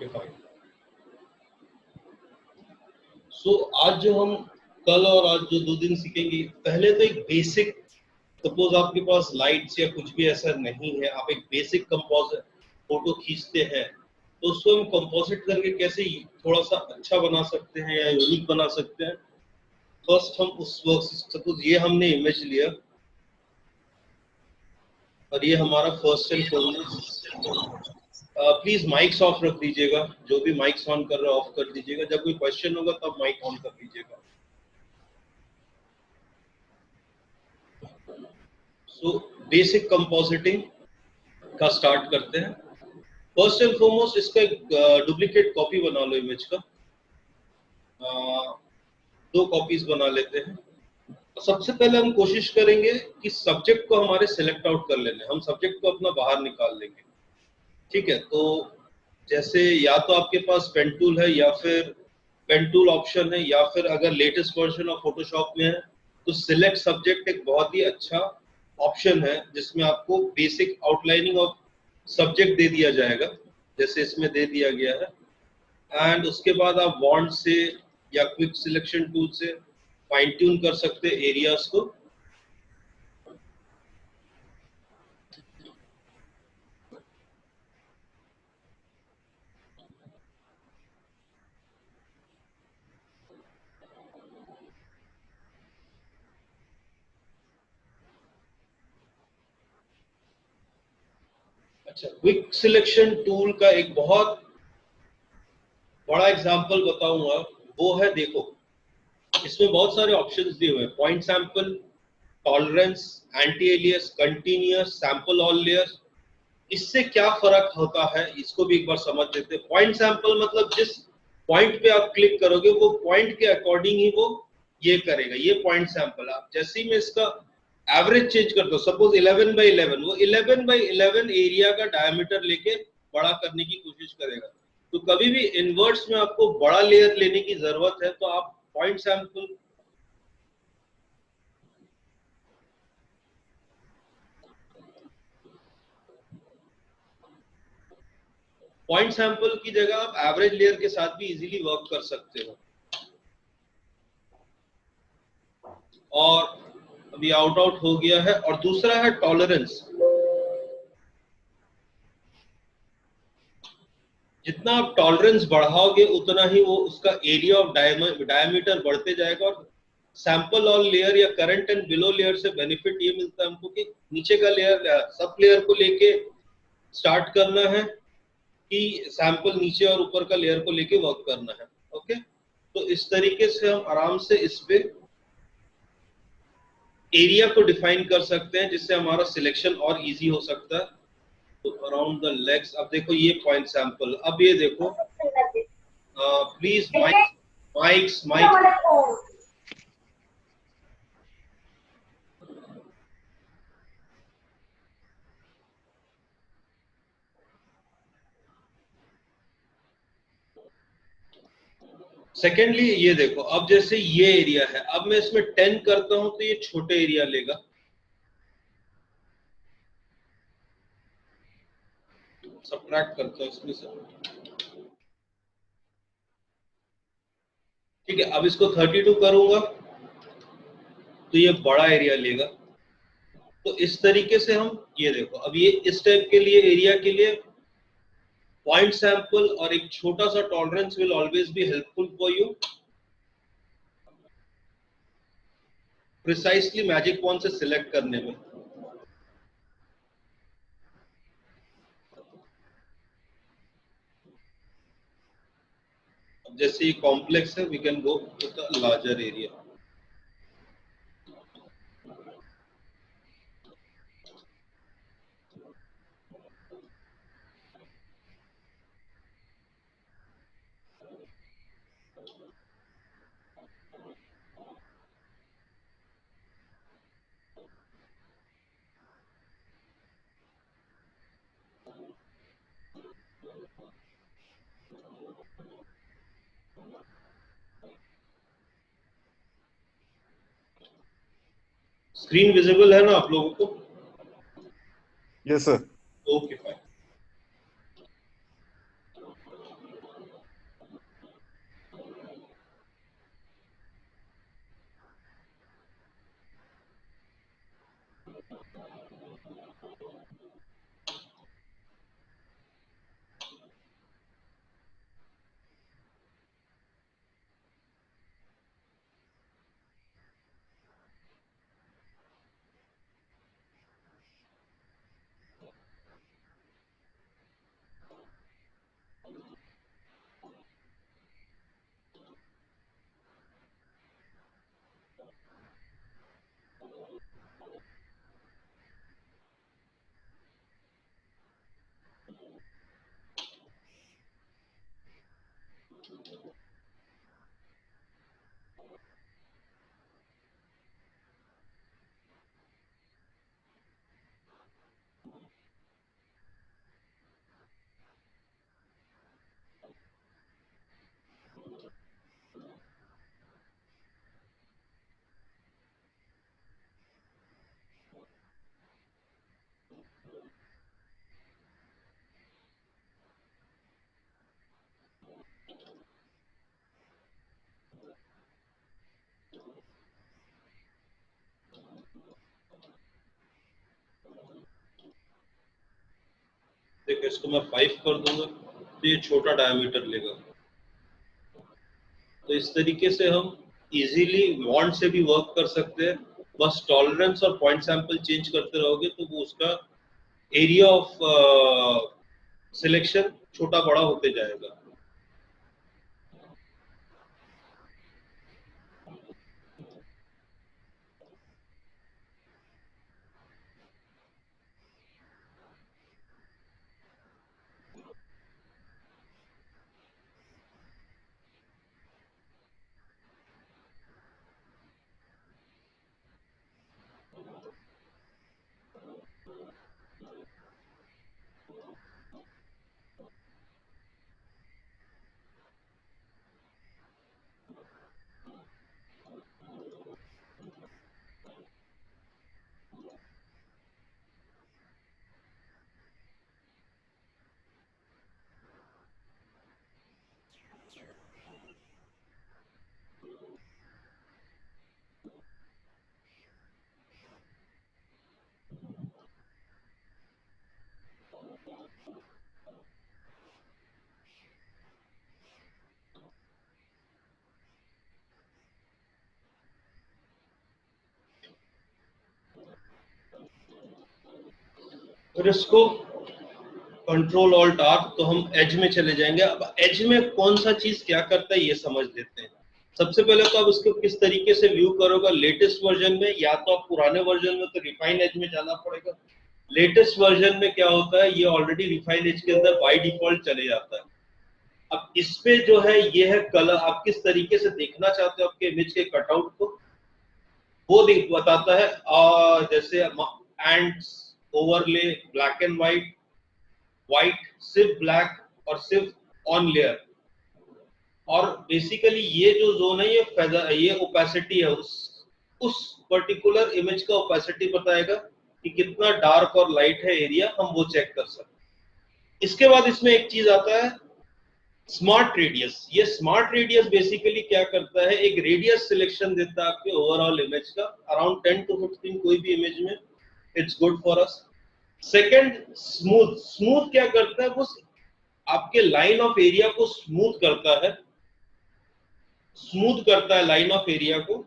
Okay fine. सो आज जो हम कल और आज जो 2 दिन सीखेंगे, पहले तो एक बेसिक, सपोज आपके पास लाइट्स या कुछ भी ऐसा नहीं है, आप एक बेसिक कंपोजिट फोटो खींचते हैं तो उसको हम कंपोजिट करके कैसे थोड़ा सा अच्छा बना सकते हैं या यूनिक बना सकते हैं। फर्स्ट हम उस वर्क, सपोज ये हमने इमेज लिया और ये हमारा first and foremost. Please mics of रख दीजिएगा, जो भी माइक्स ऑन कर रहा है ऑफ कर दीजिएगा। जब कोई क्वेश्चन होगा तब माइक ऑन कर दीजिएगा। सो बेसिक कंपोजिटिंग का स्टार्ट करते हैं। फर्स्ट एंड फॉरमोस्ट इसका एक डुप्लीकेट कॉपी बना लो इमेज का। 2 कॉपीज बना लेते हैं। सबसे पहले हम कोशिश करेंगे कि सब्जेक्ट को हमारे सिलेक्ट आउट कर लेने, हम सब्जेक्ट को अपना बाहर निकाल लेंगे। ठीक है, तो जैसे या तो आपके पास पेन टूल है या फिर पेन टूल ऑप्शन है, या फिर अगर लेटेस्ट वर्जन ऑफ फोटोशॉप में है तो सिलेक्ट सब्जेक्ट एक बहुत ही अच्छा ऑप्शन है जिसमें आपको basic outlining of subject they दिया जाएगा, जैसे इसमें दे दिया गया है। एंड उसके बाद आप बॉन्ड से या क्विक सिलेक्शन टूल से फाइन ट्यून कर सकते हैं एरियाज को। अच्छा, क्विक सिलेक्शन टूल का एक बहुत बड़ा एग्जांपल बताऊंगा, वो है, देखो इसमें बहुत सारे ऑप्शंस दिए हुए हैं। Point sample, tolerance, anti alias, continuous, sample all layers. इससे क्या फर्क होता है इसको भी एक बार समझ लेते हैं। पॉइंट सैंपल मतलब जिस पॉइंट पे आप क्लिक करोगे वो पॉइंट के अकॉर्डिंग ही वो ये करेगा, ये पॉइंट सैंपल। आप जैसे ही मैं इसका एवरेज चेंज कर दो, सपोज 11/11, वो 11/11 एरिया का डायमीटर लेके बड़ा करने की कोशिश करेगा। तो कभी भी इनवर्ट्स में आपको बड़ा लेयर लेने की जरूरत है तो आप पॉइंट सैंपल की जगह आप एवरेज लेयर के साथ भी इजीली वर्क कर सकते हो। और अभी आउट हो गया है। और दूसरा है टॉलरेंस। जितना आप टॉलरेंस बढ़ाओगे उतना ही वो उसका एरिया ऑफ डायमीटर बढ़ते जाएगा। और सैंपल ऑल लेयर या करंट एंड बिलो लेयर से बेनिफिट ये मिलता है हमको कि नीचे का लेयर, सब लेयर को लेके स्टार्ट करना है कि सैंपल नीचे और ऊपर का लेयर को लेके वर्क करना है। ओके, तो इस तरीके से हम आराम से इस पे एरिया को डिफाइन कर सकते हैं जिससे हमारा सिलेक्शन और इजी हो सकता है। तो अराउंड द लेग्स, अब देखो ये पॉइंट सैंपल। अब ये देखो, प्लीज माइक। सेकेंडली ये देखो, अब जैसे ये एरिया है, अब मैं इसमें 10 करता हूं तो ये छोटे एरिया लेगा। सब्ट्रैक्ट करता हूं इसमें से। ठीक है, अब इसको 32 करूंगा तो ये बड़ा एरिया लेगा। तो इस तरीके से हम, ये देखो, अब ये इस टाइप के लिए एरिया के लिए पॉइंट सैंपल और एक छोटा सा tolerance will always be helpful for you. Precisely magic point से सिलेक्ट करने में। जैसे ये कॉम्प्लेक्स है, we can go to the larger area. Screen visible है ना आप लोगों को? Yes sir. Okay fine. देखो इसको मैं 5 कर दूंगा तो ये छोटा डायमीटर लेगा। तो इस तरीके से हम इजीली बॉन्ड से भी वर्क कर सकते हैं। बस टॉलरेंस और पॉइंट सैंपल चेंज करते रहोगे तो वो उसका एरिया ऑफ सिलेक्शन छोटा बड़ा होते जाएगा। फिर इसको कंट्रोल ऑल्ट आर तो हम एज में चले जाएंगे। अब एज में कौन सा चीज क्या करता है ये समझ लेते हैं। सबसे पहले तो आप इसको किस तरीके से व्यू करोगे, लेटेस्ट वर्जन में या तो आप पुराने वर्जन में, तो रिफाइन एज में जाना पड़ेगा। लेटेस्ट वर्जन में क्या होता है, ये ऑलरेडी रिफाइन एज के अंदर बाय डिफॉल्ट चले जाता है। अब इस पे जो है ये है कलर, आप किस तरीके से देखना चाहते हो आपके इमेज के कटआउट को, वो बताता है। और जैसे ends overlay black and white, white सिर्फ ब्लैक और सिर्फ ऑन लेयर। और बेसिकली ये जो जोन है ये फेदर, ये ओपेसिटी है, उस पर्टिकुलर इमेज का ओपेसिटी बताएगा कि कितना डार्क और लाइट है एरिया, हम वो चेक कर सकते हैं। इसके बाद इसमें एक चीज आता है स्मार्ट रेडियस। ये स्मार्ट रेडियस बेसिकली क्या करता है, एक रेडियस सिलेक्शन देता है आपके ओवरऑल इमेज का, अराउंड 10 to 15 कोई भी इमेज में, it's good for us. Second smooth. Smooth क्या करता है, वो आपके लाइन ऑफ एरिया को स्मूथ करता है, स्मूथ करता है लाइन ऑफ एरिया को।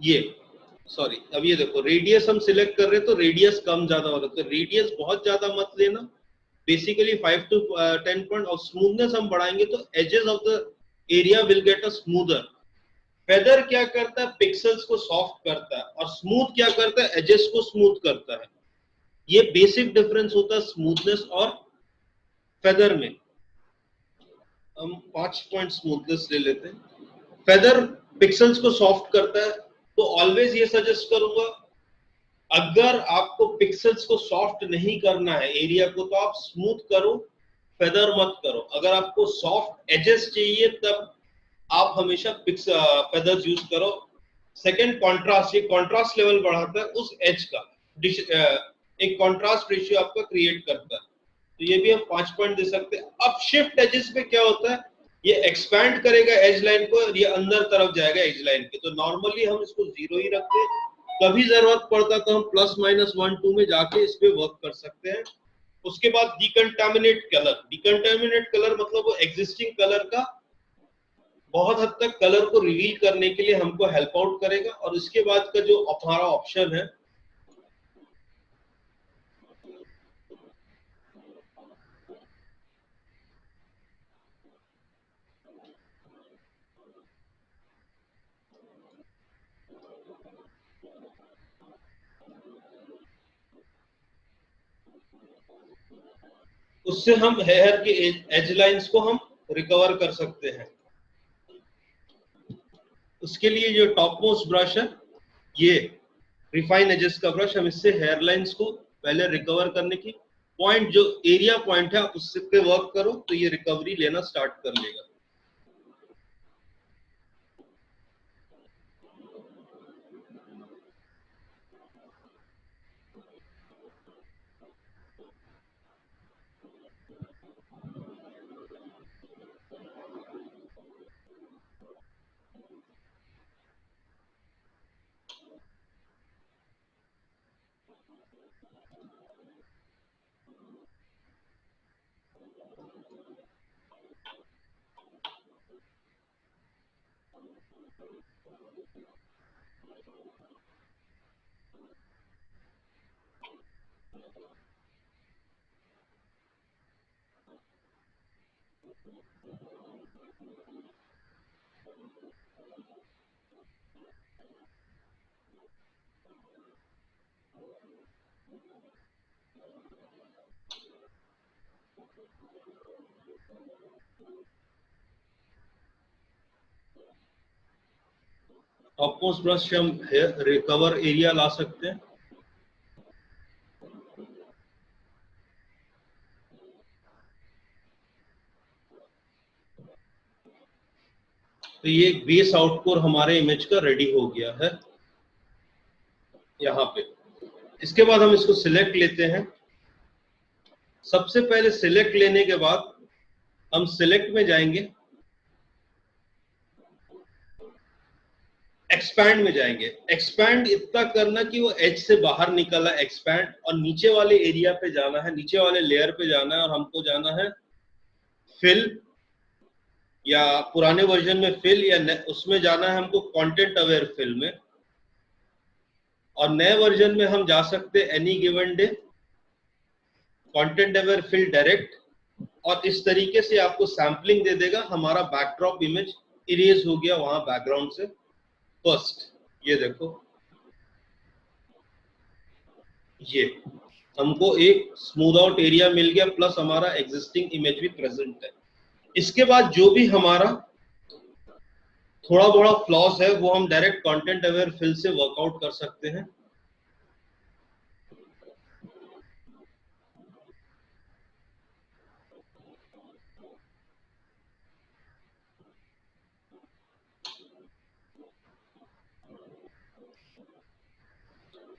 ये सॉरी, अब ये देखो रेडियस हम सिलेक्ट कर रहे हैं तो रेडियस कम ज्यादा हो रहा है, तो रेडियस बहुत ज्यादा मत लेना, बेसिकली 5 to 10 पॉइंट। और स्मूथनेस हम बढ़ाएंगे तो edges of the area will get a smoother. Feather क्या करता है, पिक्सल्स को सॉफ्ट करता है, और स्मूथ क्या करता है, एजेस को स्मूथ करता है। ये बेसिक डिफरेंस होता है स्मूथनेस और फेदर में। हम 5 पॉइंट स्मूथनेस ले लेते हैं। फेदर पिक्सल्स को सॉफ्ट करता है, तो ऑलवेज ये सजेस्ट करूंगा, अगर आपको पिक्सल्स को सॉफ्ट नहीं करना है एरिया को, तो आप स्मूथ करो, फेदर मत करो। अगर आपको सॉफ्ट एजेस चाहिए तब आप हमेशा फेदर्स यूज करो। सेकंड कॉन्ट्रास्ट, ये कॉन्ट्रास्ट लेवल बढ़ाता है उस एज का, एक कॉन्ट्रास्ट रेशियो आपका क्रिएट करता है, तो ये भी हम 5 पॉइंट दे सकते हैं। अब शिफ्ट एजेस पे क्या होता है, ये एक्सपैंड करेगा एज लाइन को और ये अंदर तरफ जाएगा एज लाइन के, तो नॉर्मली हम इसको 0 ही रखते हैं। कभी जरूरत पड़ता तो हम प्लस माइनस 1 2 में जाके इस पे वर्क कर सकते हैं। उसके बाद डिकंटामिनेट कलर। डिकंटामिनेट कलर मतलब वो एग्जिस्टिंग कलर का बहुत हद तक कलर को रिवील करने के लिए हमको हेल्प आउट करेगा। और इसके बाद का जो हमारा ऑप्शन है, उससे हम हेयर के एज लाइंस को हम रिकवर कर सकते हैं। उसके लिए जो टॉप मोस्ट ब्रश है, ये रिफाइन एजेस का ब्रश, हम इससे हेयर लाइंस को पहले रिकवर करने की पॉइंट, जो एरिया पॉइंट है उससे पे वर्क करो तो ये रिकवरी लेना स्टार्ट कर लेगा। टॉप मोस्ट ब्रश से हम हेयर रिकवर एरिया ला सकते हैं। तो ये बेस आउटकोर हमारे इमेज का रेडी हो गया है यहाँ पे। इसके बाद हम इसको सिलेक्ट लेते हैं। सबसे पहले सिलेक्ट लेने के बाद हम सिलेक्ट में जाएंगे, एक्सपैंड में जाएंगे। एक्सपैंड इतना करना कि वो एज से बाहर निकला एक्सपैंड, और नीचे वाले एरिया पे जाना है, नीचे वाले लेयर पे जाना है, और हमको जाना है फिल, या पुराने वर्जन में फिल, या उसमें जाना है हमको कंटेंट अवेयर फिल में, और नए वर्जन में हम जा सकते हैं any given day, content aware fill direct, और इस तरीके से आपको सैम्पलिंग दे देगा। हमारा बैकड्रॉप इमेज इरेज हो गया वहां बैकग्राउंड से। फर्स्ट ये देखो, ये हमको एक स्मूथ आउट एरिया मिल गया, प्लस हमारा एग्जिस्टिंग इमेज भी प्रेजेंट है। इसके बाद जो भी हमारा थोड़ा बड़ा फ्लॉस है वो हम डायरेक्ट कंटेंट अवेयर फिल से वर्कआउट कर सकते हैं।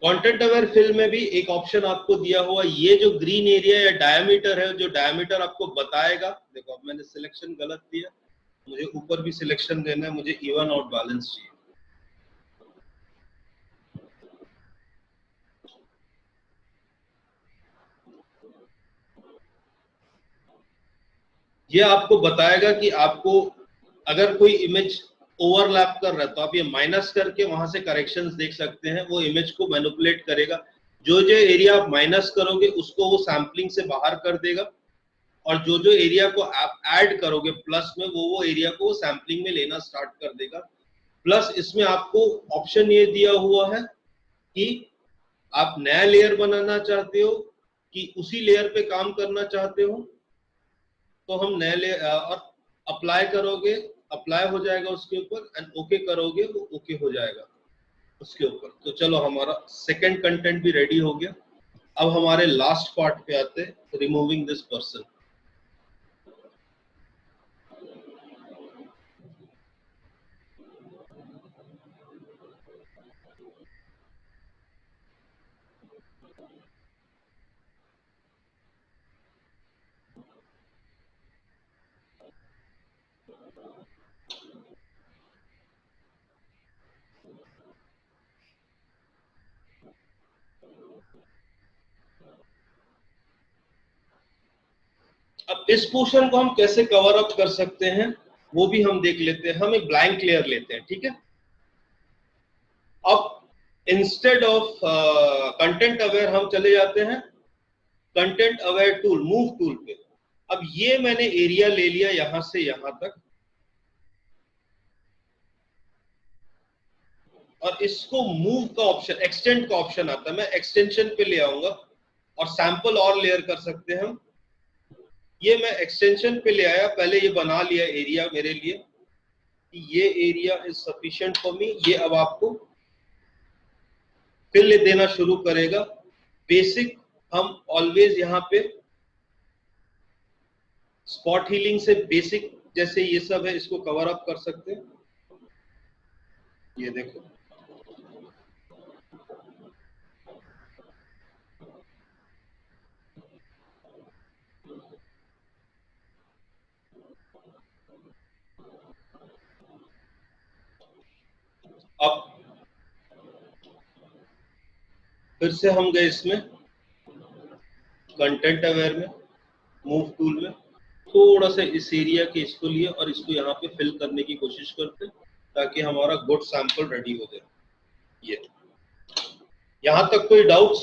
कंटेंट अवेयर फिल में भी एक ऑप्शन आपको दिया हुआ, ये जो ग्रीन एरिया या डायमीटर है, जो डायमीटर आपको बताएगा। देखो अब मैंने सिलेक्शन गलत दिया, मुझे ऊपर भी सिलेक्शन देना है, मुझे इवन आउट बैलेंस चाहिए। ये आपको बताएगा कि आपको अगर कोई इमेज ओवरलैप कर रहा है तो आप ये माइनस करके वहां से करेक्शंस देख सकते हैं। वो इमेज को मैनिपुलेट करेगा, जो जो एरिया आप माइनस करोगे उसको वो सैम्पलिंग से बाहर कर देगा, और जो जो एरिया को आप ऐड करोगे प्लस में, वो एरिया को सैम्पलिंग में लेना स्टार्ट कर देगा। प्लस इसमें आपको ऑप्शन ये दिया हुआ है कि आप नया लेयर बनाना चाहते हो कि उसी लेयर पे काम करना चाहते हो। तो हम नए लेयर और अप्लाई करोगे, अप्लाई हो जाएगा उसके ऊपर, एंड ओके करोगे वो ओके हो जाएगा उसके ऊपर। तो चलो हमारा सेकंड कंटेंट भी रेडी हो गया। अब हमारे लास्ट पार्ट पे आते हैं, रिमूविंग दिस पर्सन। अब इस पोर्शन को हम कैसे कवर अप कर सकते हैं वो भी हम देख लेते हैं। हम एक ब्लैंक लेयर लेते हैं, ठीक है। अब इंस्टेड ऑफ कंटेंट अवेयर हम चले जाते हैं content aware tool, move tool पे। अब ये मैंने एरिया ले लिया यहां से यहां तक, और इसको मूव का ऑप्शन, एक्सटेंड का ऑप्शन आता है, मैं एक्सटेंशन पे ले आऊंगा। और सैंपल और लेयर कर सकते हैं हम। ये मैं एक्सटेंशन पे ले आया, पहले ये बना लिया एरिया मेरे लिए कि ये area is sufficient for me. ये अब आपको फिल देना शुरू करेगा। बेसिक हम ऑलवेज यहाँ पे स्पॉट हीलिंग से बेसिक जैसे ये सब है इसको कवर अप कर सकते हैं। ये देखो, अब फिर से हम गए इसमें कंटेंट अवेयर में, मूव टूल में, थोड़ा सा इस एरिया के इसको लिए और इसको यहाँ पे फिल करने की कोशिश करते हैं ताकि हमारा गुड सैंपल रेडी हो जाए। ये यहाँ तक कोई डाउट्स?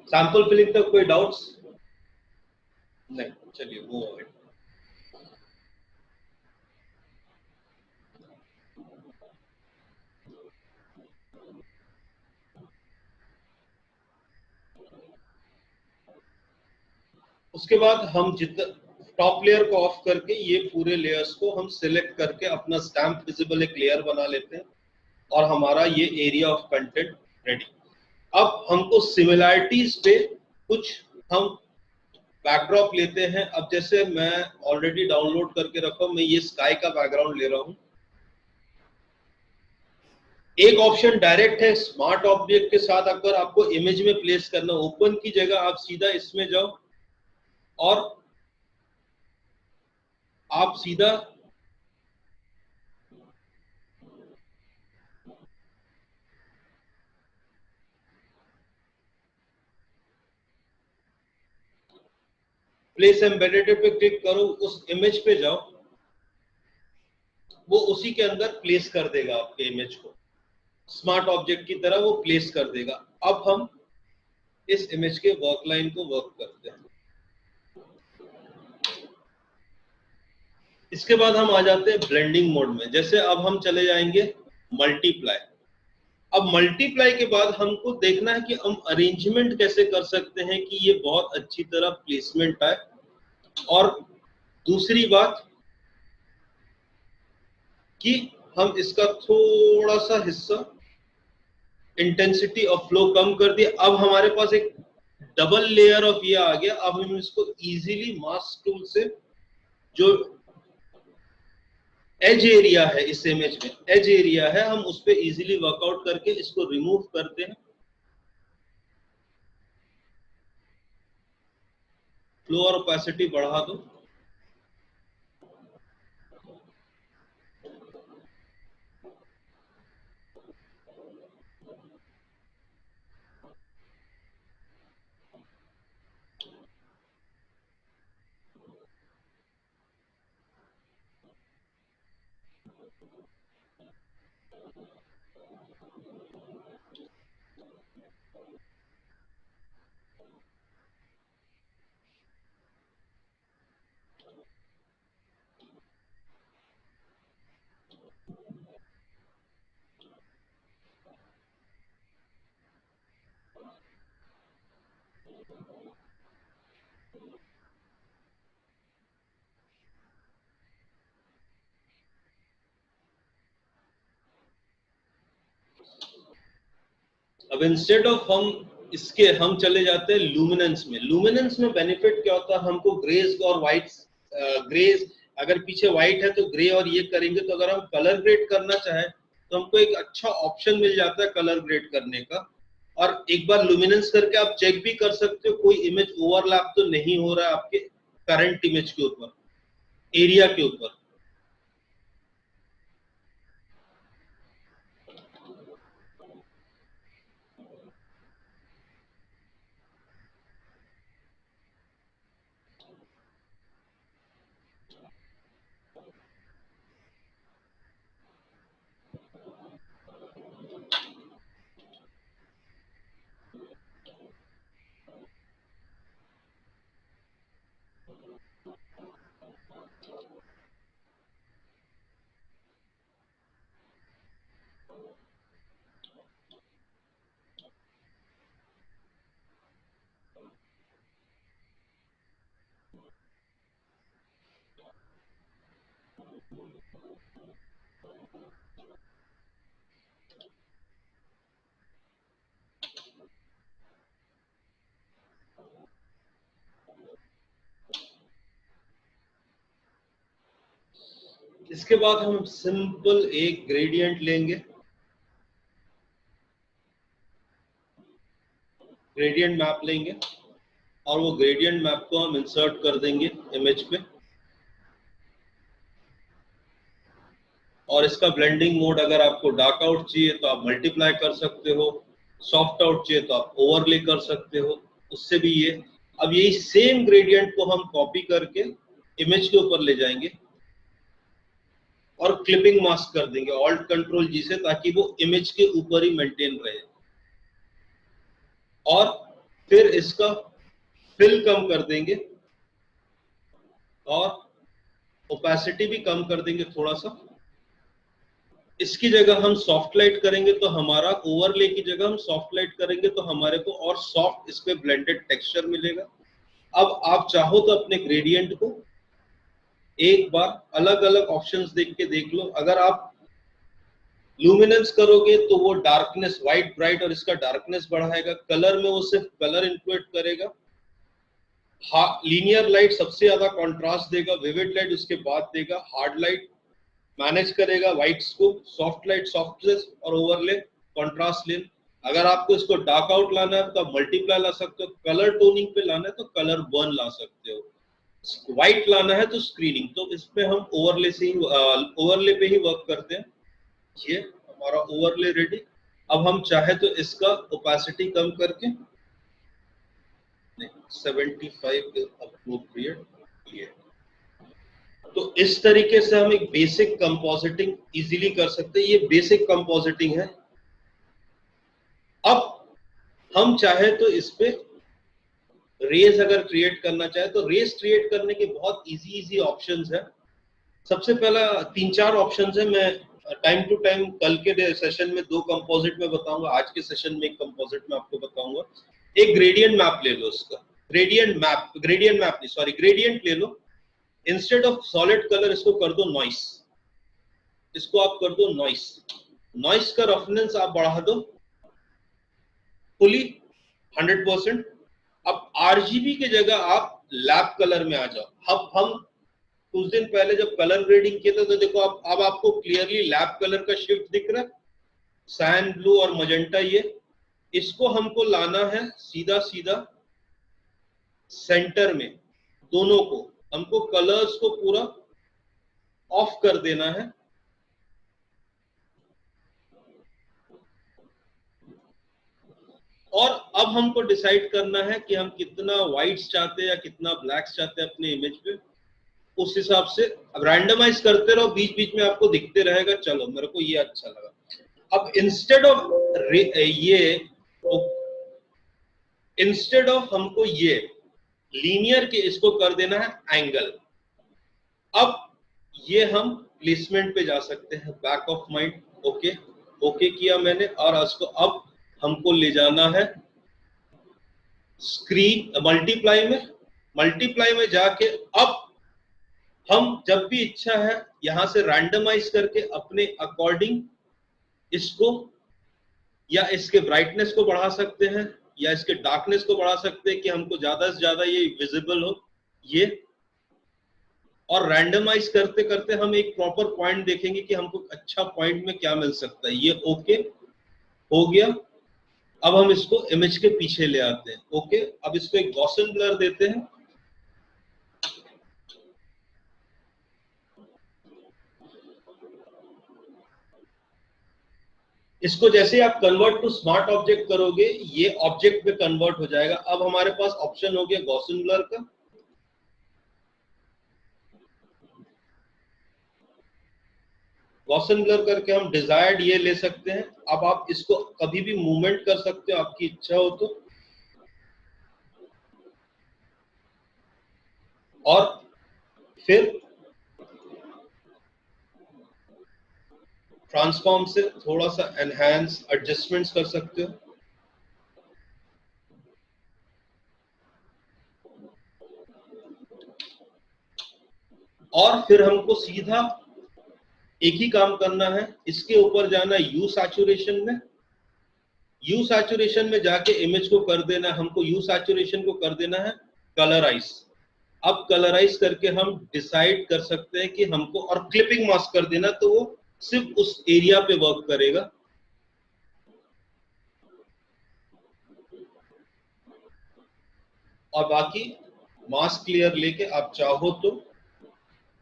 सैंपल फिलिंग तक कोई डाउट्स नहीं? चलिए वो है। उसके बाद हम जितना टॉप लेयर को ऑफ करके ये पूरे लेयर्स को हम सिलेक्ट करके अपना स्टैम्प विजिबल एक लेयर बना लेते हैं और हमारा ये एरिया ऑफ कंटेंट रेडी। अब हमको सिमिलैरिटीज पे कुछ हम बैकड्रॉप लेते हैं। अब जैसे मैं ऑलरेडी डाउनलोड करके रखा हूं, मैं ये स्काई का बैकग्राउंड ले रहा हूं। एक ऑप्शन डायरेक्ट है स्मार्ट ऑब्जेक्ट के साथ, अगर आपको इमेज में प्लेस करना, ओपन की जगह आप सीधा इसमें जाओ और आप सीधा प्लेस एम्बेडेड पे क्लिक करो, उस इमेज पे जाओ, वो उसी के अंदर प्लेस कर देगा आपके इमेज को, स्मार्ट ऑब्जेक्ट की तरह वो प्लेस कर देगा। अब हम इस इमेज के वर्क लाइन को वर्क करते हैं। इसके बाद हम आ जाते हैं ब्लेंडिंग मोड में। जैसे अब हम चले जाएंगे मल्टीप्लाई। अब मल्टीप्लाई के बाद हमको देखना है कि हम अरेंजमेंट कैसे कर सकते हैं कि ये बहुत अच्छी तरह प्लेसमेंट आए। और दूसरी बात कि हम इसका थोड़ा सा हिस्सा इंटेंसिटी ऑफ फ्लो कम कर दिया। अब हमारे पास एक डबल लेयर ऑफ ये आ गया। अब हम इसको इजीली मास्क टूल से जो एज एरिया है इस इमेज में, एज एरिया है, हम उस पर इजीली वर्कआउट करके इसको रिमूव करते हैं। फ्लो और ओपेसिटी बढ़ा दो। अब इंस्टेड ऑफ हम चले जाते हैं लुमिनेंस में। लुमिनेंस में बेनिफिट क्या होता है, हमको ग्रेज और व्हाइट, ग्रेज अगर पीछे व्हाइट है तो ग्रे और ये करेंगे, तो अगर हम कलर ग्रेड करना चाहें तो हमको एक अच्छा ऑप्शन मिल जाता है कलर ग्रेड करने का। और एक बार लुमिनेंस करके आप चेक भी कर सकते हो कोई इमेज ओवरलैप तो नहीं हो रहा है आपके करंट इमेज के ऊपर, एरिया के ऊपर। इसके बाद हम सिंपल एक ग्रेडियंट लेंगे, ग्रेडियंट मैप लेंगे और वो ग्रेडियंट मैप को हम इंसर्ट कर देंगे इमेज पे। और इसका ब्लेंडिंग मोड अगर आपको डार्क आउट चाहिए तो आप मल्टीप्लाई कर सकते हो, सॉफ्ट आउट चाहिए तो आप ओवरले कर सकते हो, उससे भी ये। अब यही सेम ग्रेडियंट को हम कॉपी करके इमेज के ऊपर ले जाएंगे और क्लिपिंग मास्क कर देंगे ऑल्ट कंट्रोल जी से, ताकि वो इमेज के ऊपर ही मेंटेन रहे। और फिर इसका फिल कम कर देंगे और ओपेसिटी भी कम कर देंगे थोड़ा सा। इसकी जगह हम सॉफ्ट लाइट करेंगे तो हमारा ओवरले की जगह हम सॉफ्ट लाइट करेंगे तो हमारे को और सॉफ्ट इस पे ब्लेंडेड टेक्सचर मिलेगा। अब आप चाहो तो अपने ग्रेडियंट को एक बार अलग अलग ऑप्शंस देख के देख लो। अगर आप लुमिनेंस करोगे तो वो डार्कनेस, व्हाइट ब्राइट और इसका डार्कनेस बढ़ाएगा। कलर में वो सिर्फ कलर इंक्लूड करेगा। लीनियर लाइट सबसे ज्यादा कॉन्ट्रास्ट देगा, विविड लाइट उसके बाद देगा, हार्ड लाइट मैनेज करेगा व्हाइट्स को, सॉफ्ट लाइट सॉफ्टनेस और ओवरले कॉन्ट्रास्ट लेन। अगर आपको इसको डार्क आउट लाना है तो आप मल्टीप्लाई ला सकते हो, कलर टोनिंग पे लाना है तो कलर बर्न ला सकते हो, व्हाइट लाना है तो स्क्रीनिंग। तो इसमें हम ओवरले से ही ओवरले पे ही वर्क करते हैं। ये हमारा ओवरले रेडी। अब हम चाहे तो इसका ओपेसिटी कम करके 75 अप्रोप्रिएट, ये। तो इस तरीके से हम एक बेसिक कंपोजिटिंग इजीली कर सकते हैं। ये बेसिक कंपोजिटिंग है। अब हम चाहे तो इस पे रेज अगर क्रिएट करना चाहे तो रेज क्रिएट करने के बहुत इजी ऑप्शंस है। सबसे पहला 3-4 ऑप्शंस है। मैं टाइम टू टाइम कल के सेशन में 2 कंपोजिट में बताऊंगा, आज के सेशन में एक कंपोजिट में आपको बताऊंगा। एक ग्रेडियंट मैप ले लो, उसका ग्रेडियंट मैप नहीं, सॉरी, ग्रेडियंट ले लो। इंस्टेड ऑफ सॉलिड कलर इसको कर दो नॉइस, इसको आप कर दो नॉइस। नॉइस का रफनेस आप बढ़ा दो फुली 100%। अब आरजीबी की जगह आप लैब कलर में आ जाओ। अब हम कुछ दिन पहले जब कलर ग्रेडिंग किया था तो देखो अब आपको क्लियरली लैब कलर का शिफ्ट दिख रहा है, सैन ब्लू और मजेंटा। ये इसको हमको लाना है सीधा सीधा सेंटर में, दोनों को हमको कलर्स को पूरा ऑफ कर देना है। और अब हमको डिसाइड करना है कि हम कितना व्हाइट्स चाहते हैं या कितना ब्लैक्स चाहते हैं अपने इमेज पे। उस हिसाब से अब रैंडमाइज करते रहो, बीच बीच में आपको दिखते रहेगा। चलो मेरे को ये अच्छा लगा। अब इंस्टेड ऑफ हमको ये लीनियर के इसको कर देना है एंगल। अब ये हम प्लेसमेंट पे जा सकते हैं, back of mind, okay okay किया मैंने। और उसको अब हमको ले जाना है स्क्रीन मल्टीप्लाई में जाके अब हम जब भी इच्छा है यहां से रैंडमाइज करके अपने अकॉर्डिंग इसको या इसके ब्राइटनेस को बढ़ा सकते हैं या इसके डार्कनेस को बढ़ा सकते हैं कि हमको ज्यादा से ज्यादा ये विजिबल हो ये। और रैंडमाइज करते करते हम एक प्रॉपर पॉइंट देखेंगे कि हमको अच्छा पॉइंट में क्या मिल सकता है। ये ओके हो गया। अब हम इसको इमेज के पीछे ले आते हैं। ओके, अब इसको एक गॉसियन ब्लर देते हैं। इसको जैसे आप कन्वर्ट टू स्मार्ट ऑब्जेक्ट करोगे ये ऑब्जेक्ट में कन्वर्ट हो जाएगा। अब हमारे पास ऑप्शन हो गया गॉसियन ब्लर का। गॉसियन ब्लर करके हम डिजायर्ड ये ले सकते हैं। अब आप इसको कभी भी मूवमेंट कर सकते हो आपकी इच्छा हो तो। और फिर ट्रांसफॉर्म से थोड़ा सा एनहांस एडजस्टमेंट्स कर सकते हो। और फिर हमको सीधा एक ही काम करना है, इसके ऊपर जाना यू सैचुरेशन में, यू सैचुरेशन में जाके इमेज को कर देना, हमको यू सैचुरेशन को कर देना है कलराइज। अब कलराइज करके हम डिसाइड कर सकते हैं कि हमको, और क्लिपिंग मास्क कर देना, तो वो सिर्फ उस एरिया पे वर्क करेगा। और बाकी मास्क क्लियर लेके आप चाहो तो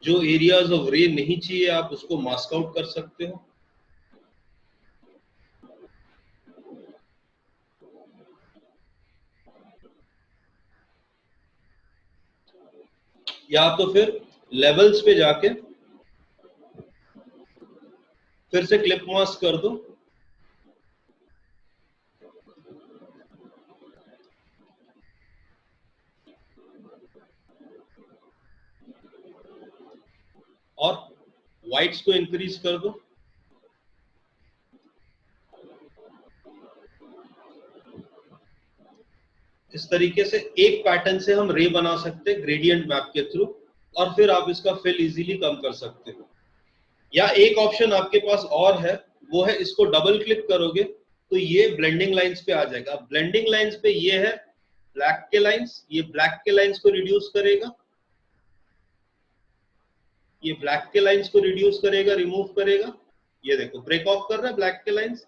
जो एरियाज ऑफ रे नहीं चाहिए आप उसको मास्क आउट कर सकते हो, या तो फिर लेवल्स पे जाके फिर से क्लिप मास्क कर दो, और वाइट्स को इंक्रीज कर दो। इस तरीके से एक पैटर्न से हम रे बना सकते हैं ग्रेडियंट मैप के थ्रू, और फिर आप इसका फिल इजीली कम कर सकते हो। या एक ऑप्शन आपके पास और है, वो है इसको डबल क्लिक करोगे तो ये ब्लेंडिंग लाइंस पे आ जाएगा। ब्लेंडिंग लाइंस पे ये है ब्लैक के लाइंस, ये ब्लैक के लाइंस को रिड्यूस करेगा, ये ब्लैक के लाइंस को रिड्यूस करेगा, रिमूव करेगा। ये देखो ब्रेक ऑफ कर रहा है ब्लैक के लाइंस,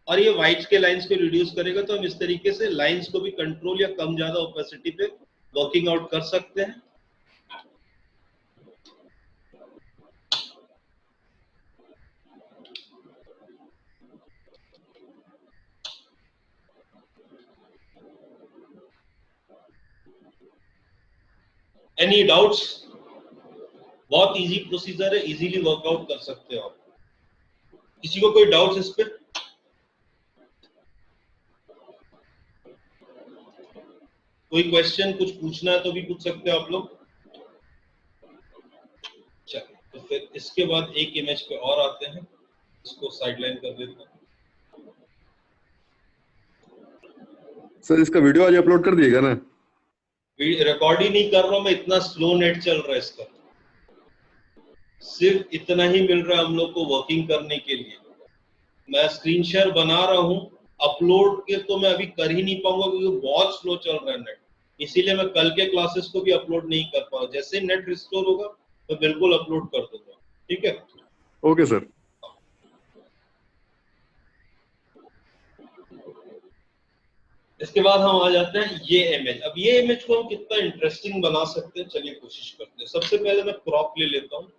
और ये व्हाइट के लाइंस को रिड्यूस करेगा। तो हम इस तरीके से लाइंस को भी कंट्रोल या कम ज्यादा ओपेसिटी पे वर्किंग आउट कर सकते हैं। Any doubts? बहुत इजी प्रोसीजर है, इजीली वर्कआउट कर सकते हो आप। किसी को कोई डाउट्स इस पे? कोई क्वेश्चन कुछ पूछना है तो भी पूछ सकते हो आप लोग। चलिए, तो फिर इसके बाद एक इमेज पे और आते हैं, इसको साइडलाइन कर देते हैं। सर इसका वीडियो आज अपलोड कर दिएगा ना? रिकॉर्ड ही नहीं कर रहा हूं मैं, इतना स्लो नेट चल रहा है इसका। सिर्फ इतना ही मिल रहा है हम लोग को वर्किंग करने के लिए। मैं स्क्रीन शेयर बना रहा हूँ, अपलोड के तो मैं अभी कर ही नहीं पाऊंगा क्योंकि बहुत स्लो चल रहा है नेट। इसीलिए मैं कल के क्लासेस को भी अपलोड नहीं कर पाऊंगा। जैसे नेट रिस्टोर होगा तो बिल्कुल अपलोड कर दूंगा। ठीक है? Okay sir. इसके बाद हम आ जाते हैं ये इमेज। अब ये इमेज को हम कितना इंटरेस्टिंग बना सकते हैं, चलिए कोशिश करते हैं। सबसे पहले मैं क्रॉप ले लेता हूँ।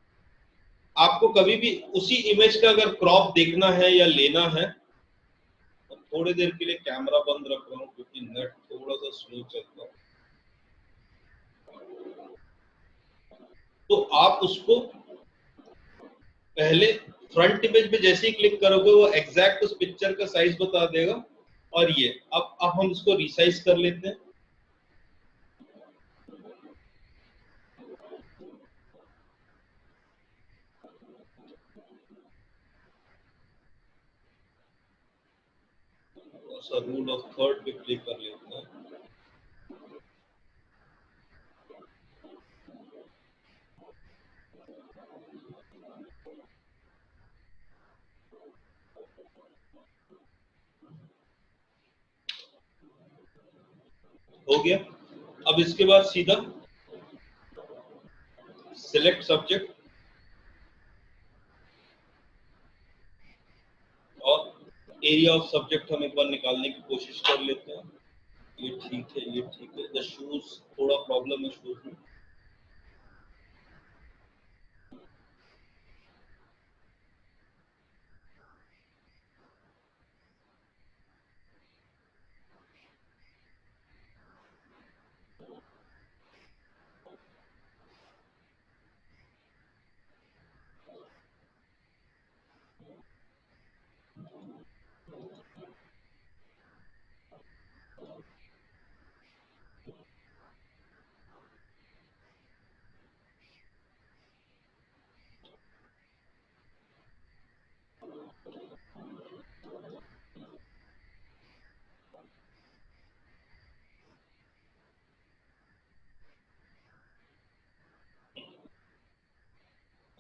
आपको कभी भी उसी इमेज का अगर क्रॉप देखना है या लेना है, तो थोड़ी देर के लिए कैमरा बंद रख रहा हूँ क्योंकि नेट थोड़ा सा स्लो चलता है। तो आप उसको पहले फ्रंट इमेज पे जैसे ही क्लिक करोगे वो एग्जैक्ट उस पिक्चर का साइज बता देगा। और ये अब हम इसको रिसाइज कर लेते हैं। रूल ऑफ थर्ड पे क्लिक कर लेते हैं। हो गया। अब इसके बाद सीधा सिलेक्ट सब्जेक्ट और एरिया ऑफ सब्जेक्ट हम एक बार निकालने की कोशिश कर लेते हैं। ये ठीक है, ये ठीक है। द शूज, थोड़ा प्रॉब्लम है शूज में।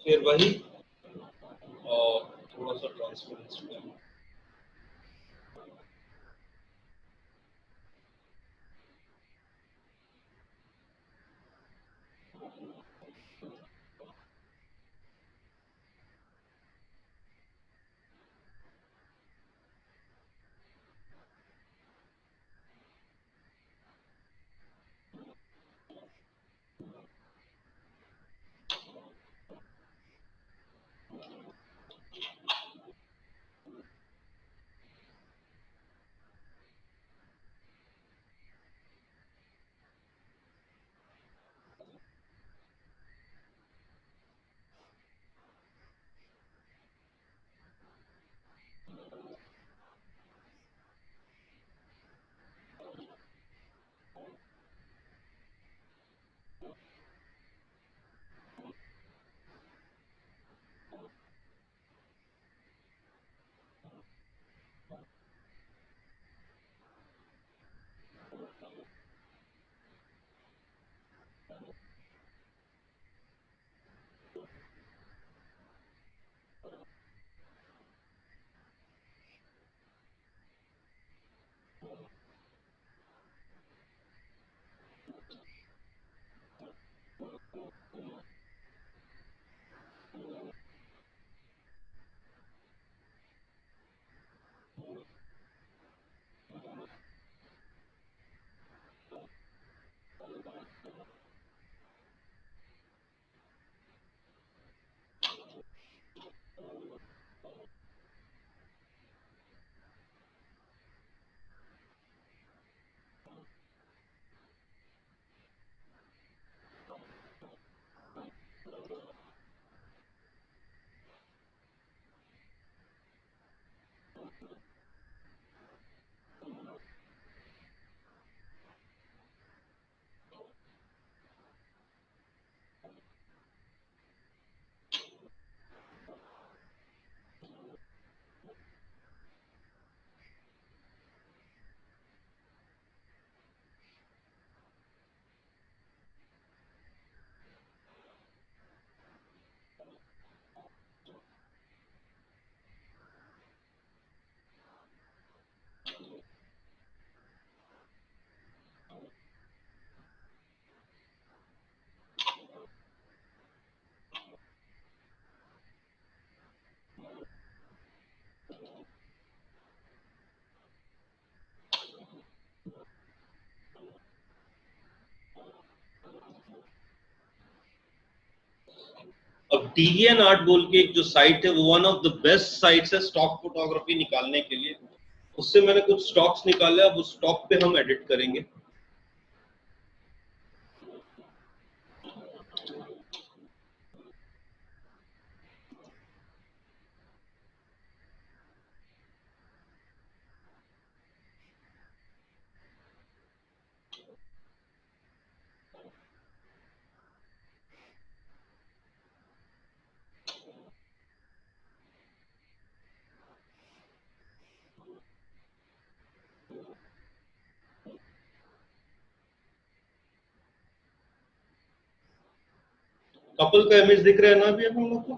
फिर वही और थोड़ा सा ट्रांसपेरेंसी। अब डिवियन आर्ट बोल के एक जो साइट है वो one of the best sites है स्टॉक फोटोग्राफी निकालने के लिए। उससे मैंने कुछ स्टॉक्स निकाले, अब उस स्टॉक पे हम एडिट करेंगे। कपल का इमेज दिख रहा है ना अभी हम लोग को?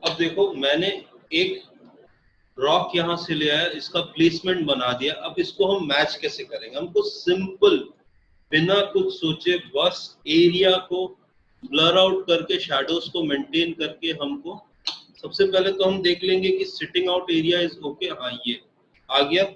अब देखो मैंने एक रॉक यहां से लिया है, इसका प्लेसमेंट बना दिया। अब इसको हम मैच कैसे करेंगे? हमको सिंपल बिना कुछ सोचे बस एरिया को ब्लर आउट करके शैडोज को मेंटेन करके हमको सबसे पहले तो हम देख लेंगे कि sitting out area is okay. हाँ ये आ गया।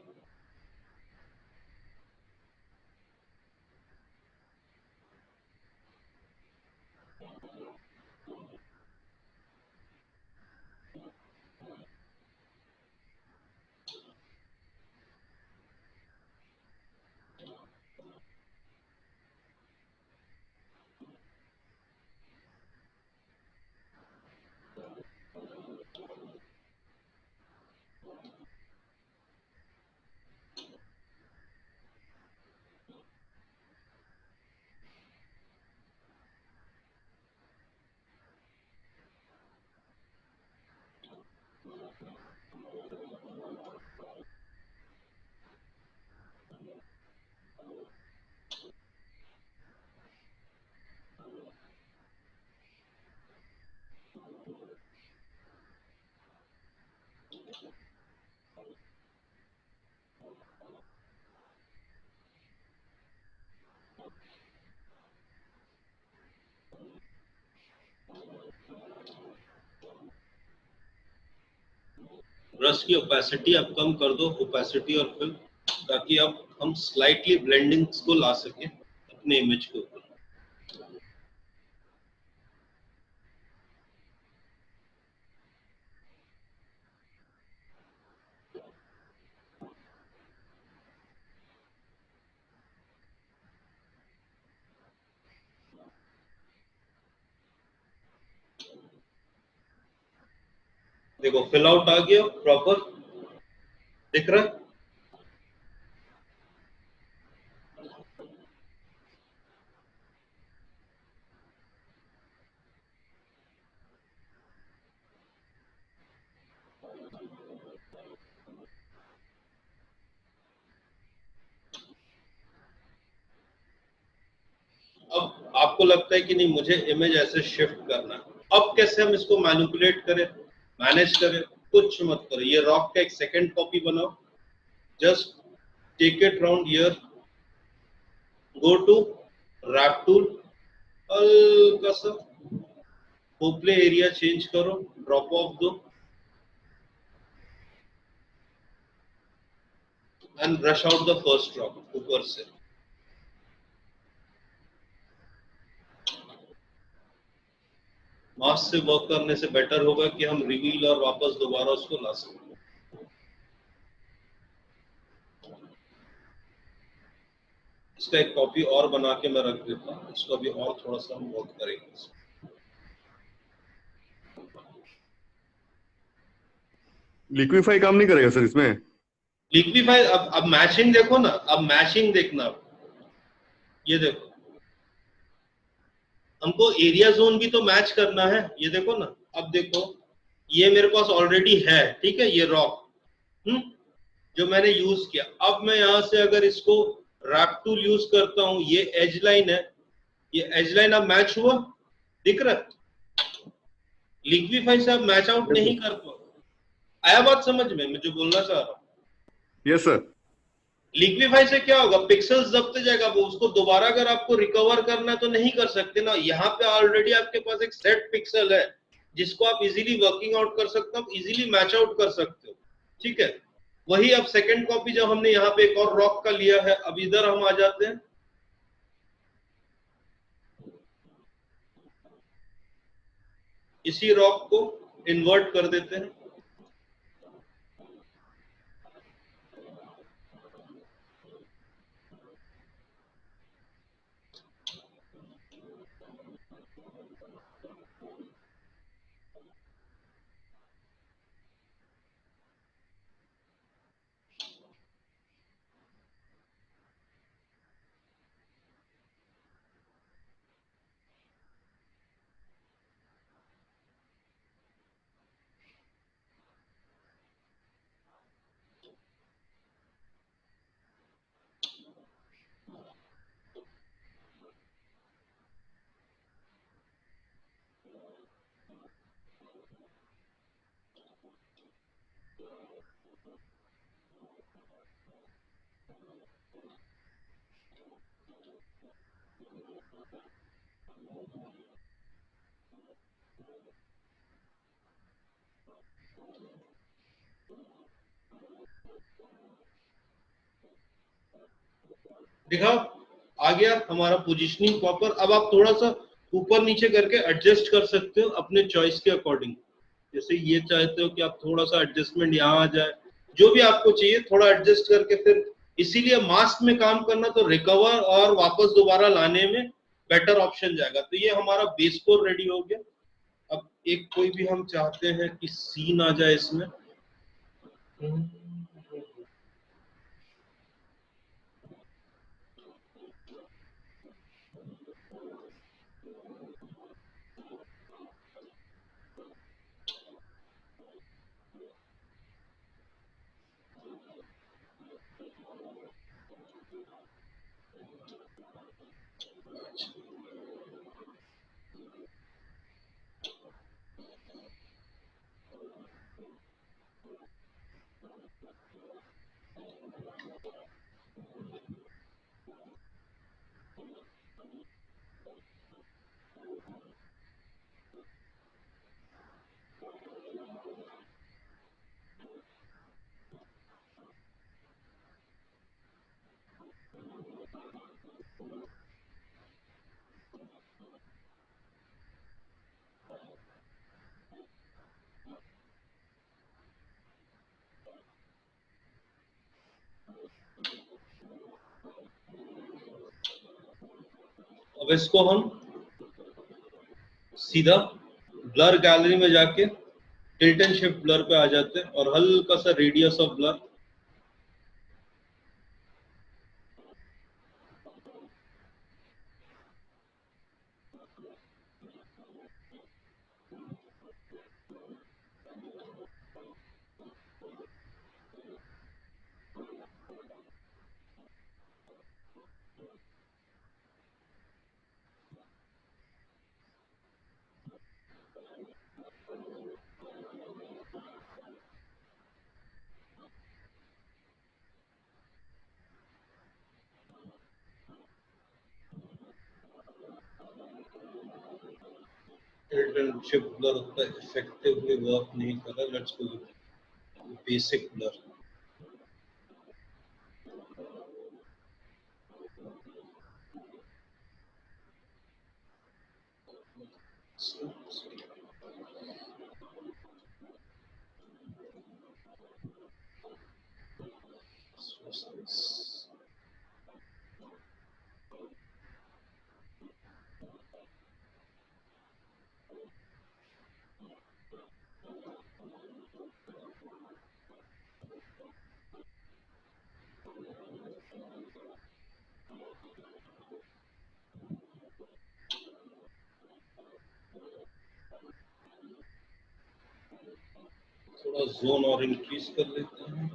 ब्रश की ओपेसिटी आप कम कर दो, ओपेसिटी और फिल, ताकि अब हम स्लाइटली ब्लेंडिंग्स को ला सके अपने इमेज के ऊपर। देखो फिल आउट आ गया, प्रॉपर दिख रहा है। अब आपको लगता है कि नहीं मुझे इमेज ऐसे शिफ्ट करना है, अब कैसे हम इसको मैनिपुलेट करें, मैनेज करें? कुछ मत करो, ये रॉक का एक सेकंड कॉपी बनाओ, just take it round here, go to wrap tool, हल्का सा फोप्ले एरिया चेंज करो, ड्रॉप ऑफ दो and brush out the first drop ऊपर से। मास्क से वर्क करने से बेटर होगा कि हम रिवील और वापस दोबारा उसको ला सकें। इसका एक कॉपी और बना के मैं रख देता हूँ, इसको अभी और थोड़ा सा हम वर्क करेंगे। लिक्विफाई काम नहीं करेगा सर इसमें? लिक्विफाई, अब मैचिंग देखो ना, अब मैचिंग देखना, ये देखो हमको एरिया जोन भी तो मैच करना है, ये देखो ना। अब देखो ये मेरे पास ऑलरेडी है, ठीक है, ये रॉक जो मैंने यूज किया। अब मैं यहां से अगर इसको रैप टूल यूज करता हूं, ये एज लाइन है, ये एज लाइन अब मैच हुआ, दिख रहा है? लिक्विफाई से अब मैच आउट नहीं कर पाओ। आया बात समझ में, मैं जो बोलना चाह रहा हूँ? Yes sir. लिक्विफाई से क्या होगा, पिक्सल्स दबते जाएगा, वो उसको दोबारा अगर आपको रिकवर करना है तो नहीं कर सकते ना। यहाँ पे ऑलरेडी आपके पास एक सेट पिक्सल है जिसको आप इजीली वर्किंग आउट कर सकते हो, इजीली मैच आउट कर सकते हो, ठीक है। वही अब सेकंड कॉपी जब हमने यहाँ पे एक और रॉक का लिया है, अब इधर हम आ जाते हैं, इसी रॉक को इन्वर्ट कर देते हैं। दिखाओ, आ गया हमारा पोजीशनिंग प्रॉपर। अब आप थोड़ा सा ऊपर नीचे करके एडजस्ट कर सकते हो अपने चॉइस के अकॉर्डिंग। जैसे ये चाहते हो कि आप थोड़ा सा एडजस्टमेंट यहाँ आ जाए, जो भी आपको चाहिए थोड़ा एडजस्ट करके फिर, इसीलिए मास्क में काम करना तो रिकवर और वापस दोबारा लाने में बेटर ऑप्शन जाएगा। तो ये हमारा बेस कोर रेडी हो गया। अब एक कोई भी हम चाहते हैं कि सीन आ जाए इसमें, अब इसको हम सीधा ब्लर गैलरी में जाके टिल्ट एंड शिफ्ट ब्लर पे आ जाते हैं और हल्का सा radius of blur tilt and shift blur उतना इफेक्टिवली वर्क नहीं कर रहा. Let's go basic blur. थोड़ा जोन और इंक्रीज कर लेते हैं.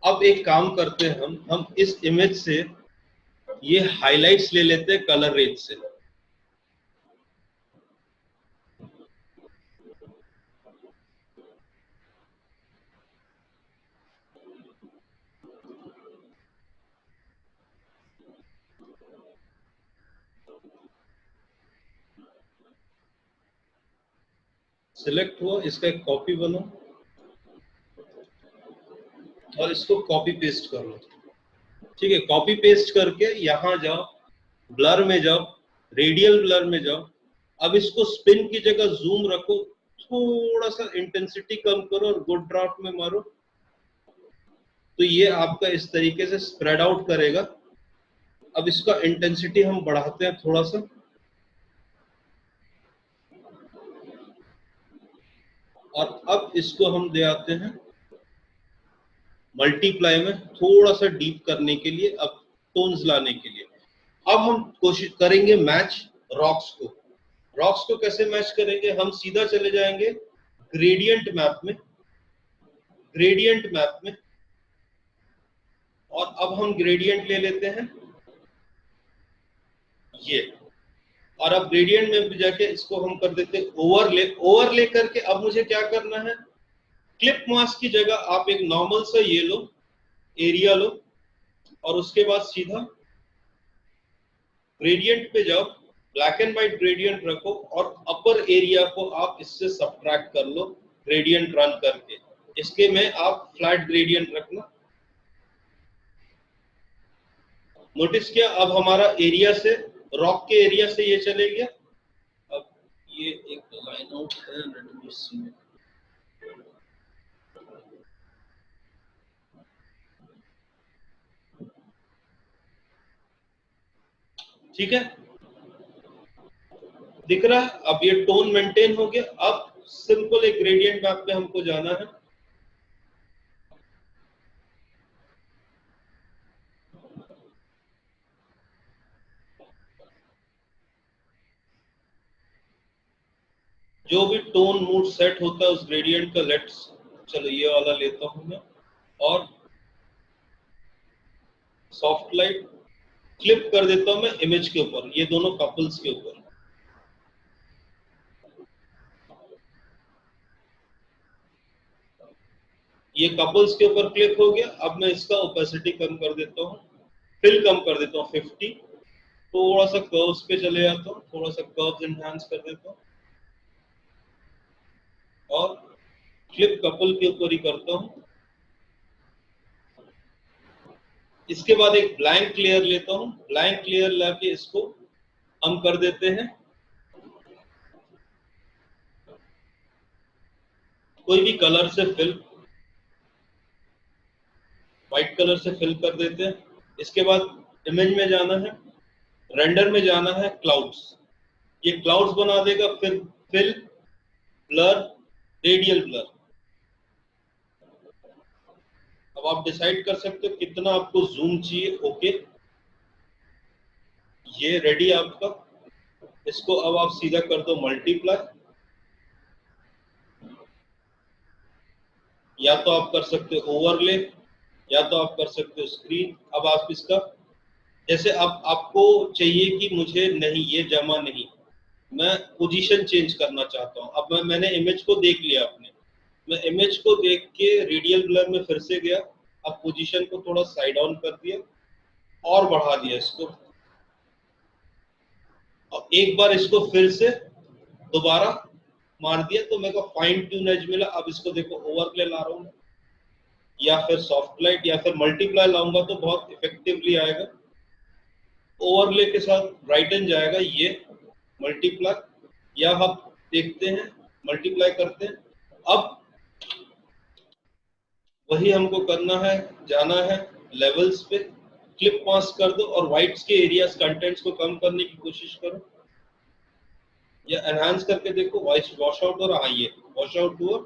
अब एक काम करते हैं हम इस इमेज से ये हाइलाइट्स ले लेते हैं कलर रेज से. सिलेक्ट हुआ, इसका एक कॉपी बनाओ और इसको कॉपी पेस्ट कर लो. ठीक है, कॉपी पेस्ट करके यहां जाओ, ब्लर में जाओ, रेडियल ब्लर में जाओ. अब इसको स्पिन की जगह जूम रखो, थोड़ा सा इंटेंसिटी कम करो और गुड ड्राफ्ट में मारो, तो ये आपका इस तरीके से स्प्रेड आउट करेगा. अब इसका इंटेंसिटी हम बढ़ाते हैं थोड़ा सा, और अब इसको हम दे आते हैं मल्टीप्लाई में, थोड़ा सा डीप करने के लिए, अब टोन्स लाने के लिए. अब हम कोशिश करेंगे मैच रॉक्स को. रॉक्स को कैसे मैच करेंगे? हम सीधा चले जाएंगे ग्रेडियंट मैप में, ग्रेडियंट मैप में, और अब हम ग्रेडियंट ले लेते हैं ये, और अब ग्रेडियंट में भी जाके इसको हम कर देते हैं ओवरले. ओवरले करके अब मुझे क्या करना है, क्लिप मास्क की जगह आप एक नॉर्मल सा ये लो, एरिया लो, और उसके बाद सीधा ग्रेडियंट पे जाओ, ब्लैक एंड व्हाइट ग्रेडियंट रखो, और अपर एरिया को आप इससे सब्ट्रैक्ट कर लो ग्रेडियंट रन करके. इसके में आप फ्लैट ग्रेडियंट रखना. नोटिस किया, अब हमारा एरिया से, रॉक के एरिया से ये चले गया. अब ये एक लाइन आउट है, लेट मी सी. ठीक है, दिख रहा है. अब ये टोन मेंटेन हो गया. अब सिंपल एक ग्रेडियंट मैप पे हमको जाना है. जो भी टोन मूड सेट होता है उस ग्रेडियंट का, लेट्स, चलो ये वाला लेता हूं मैं, और सॉफ्ट लाइट क्लिप कर देता हूं मैं इमेज के ऊपर, ये दोनों कपल्स के ऊपर. ये कपल्स के ऊपर क्लिक हो गया. अब मैं इसका ओपेसिटी कम कर देता हूँ, फिल कम कर देता हूँ 50. थोड़ा सा कर्व्स पे चले जाता हूँ, थोड़ा सा कर्व्स एनहांस कर देता हूँ, और क्लिप कपल के ऊपर ही करता हूँ. इसके बाद एक ब्लैंक लेयर लेता हूँ, ब्लैंक लेयर लाके इसको हम कर देते हैं कोई भी कलर से फिल. व्हाइट कलर से फिल कर देते हैं। इसके बाद इमेज में जाना है, रेंडर में जाना है, क्लाउड्स, ये क्लाउड्स बना देगा। फिर फिल, ब्लर, रेडियल ब्लर। अब आप डिसाइड कर सकते हो कितना आपको जूम चाहिए। ओके, ये रेडी आपका। इसको अब आप सीधा कर दो मल्टीप्लाई, या तो आप कर सकते हो ओवरले, या तो आप कर सकते हो स्क्रीन। अब आप इसका जैसे अब आपको चाहिए कि मुझे नहीं ये जमा नहीं, मैं पोजीशन चेंज करना चाहता हूँ। अब मैंने इमेज को देख लिया आपने, मैं इमेज को देख के रेडियल ब्लर में फिर से गया। अब पोजीशन को थोड़ा साइड ऑन कर दिया और बढ़ा दिया इसको। अब एक बार इसको फिर से दोबारा मार दिया तो मेरे को फाइन ट्यून एज मिला। अब इसको देखो ओवरले ला रहा हूँ, या फिर सॉफ्ट लाइट, या फिर मल्टीप्लाई लाऊंगा तो बहुत इफेक्टिवली आएगा। ओवरले के साथ ब्राइटन जाएगा ये मल्टीप्लाई, या हम देखते हैं मल्टीप्लाई करते हैं। अब वही हमको करना है, जाना है लेवल्स पे, क्लिप पास कर दो और व्हाइट्स के एरियाज कंटेंट्स को कम करने की कोशिश करो, या एनहांस करके देखो। वॉइस वॉश आउट और आइए वॉश आउट हुआ।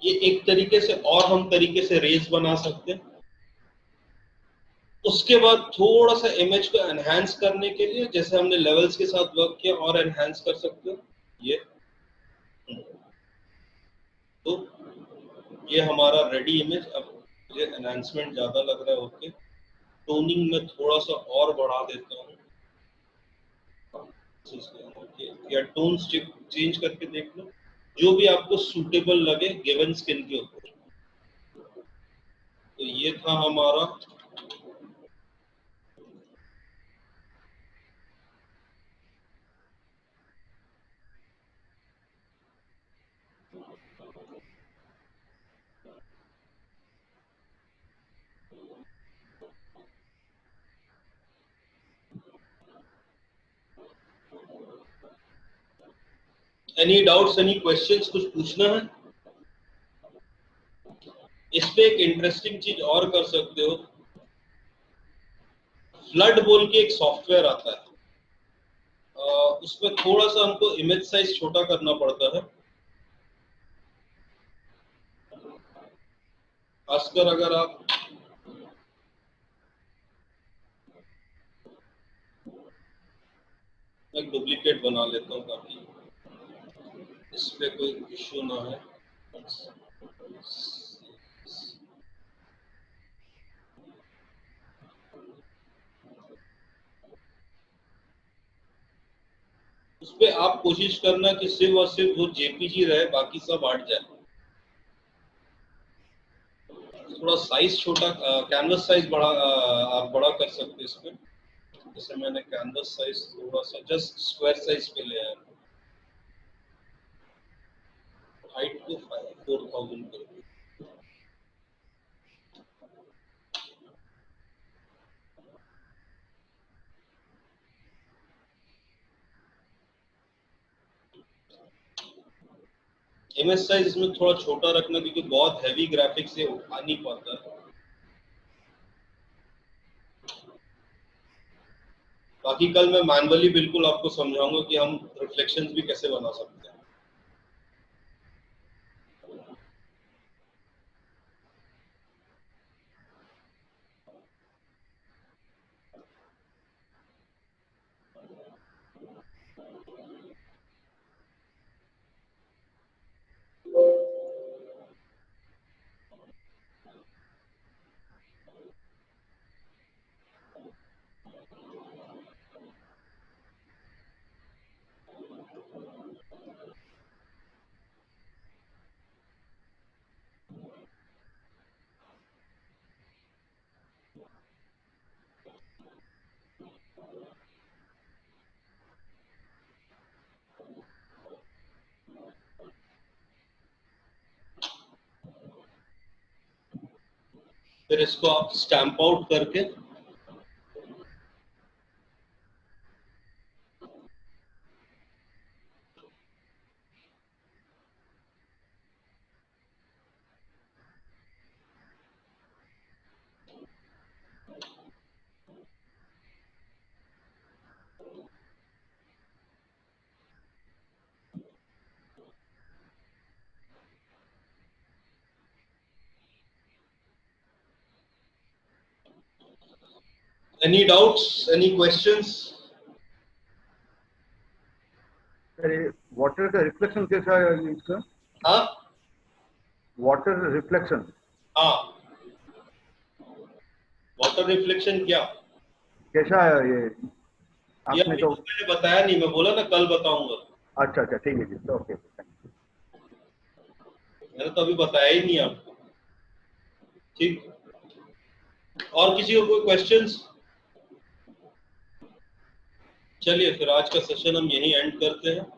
ये एक तरीके से, और हम तरीके से रेज बना सकते हैं। उसके बाद थोड़ा सा इमेज को एनहांस करने के लिए, जैसे हमने लेवल्स के साथ वर्क किया, और एनहांस कर सकते हो ये। तो ये हमारा रेडी इमेज। अब मुझे एनहांसमेंट ज्यादा लग रहा है। ओके, टोनिंग में थोड़ा सा और बढ़ा देता हूँ, या टोन चेंज करके देख लो, जो भी आपको सूटेबल लगे गिवन स्किन के ऊपर। तो ये था हमारा एनी डाउट्स, एनी क्वेश्चंस, कुछ पूछना है? इस पे एक इंटरेस्टिंग चीज और कर सकते हो, फ्लड बोल के एक सॉफ्टवेयर आता है। उसमें थोड़ा सा हमको इमेज साइज छोटा करना पड़ता है, खासकर अगर आप एक डुप्लीकेट बना लेता हूँ ताकि इस पे कोई इश्यू ना है। उस पे आप कोशिश करना कि सिर्फ और सिर्फ वो जेपीजी रहे, बाकी सब हट जाए। थोड़ा साइज छोटा, कैनवस साइज बड़ा, आप बड़ा कर सकते हैं इस पे। जैसे मैंने कैनवस साइज थोड़ा सा जस्ट स्क्वायर साइज पे ले आया, हाइट को 4000 कर दिया। इमेज साइज इसमें थोड़ा छोटा रखना, क्योंकि बहुत हैवी ग्राफिक्स से उठा नहीं पाता है। बाकी कल मैं मैनुअली बिल्कुल आपको समझाऊंगा कि हम रिफ्लेक्शंस भी कैसे बना सकते हैं। फिर इसको आप स्टैंप आउट करके Any doubts? Any questions? Water का रिफ्लेक्शन कैसा है इसका? हाँ वाटर रिफ्लेक्शन हाँ, वाटर रिफ्लेक्शन क्या? कैसा है ये? ये आपने अभी तो तो मैंने बताया नहीं, मैं बोला ना कल बताऊंगा। अच्छा अच्छा ठीक है जी, ओके मैंने तो अभी बताया ही नहीं आपको। ठीक, और किसी को कोई क्वेश्चंस? चलिए फिर आज का सेशन हम यहीं एंड करते हैं।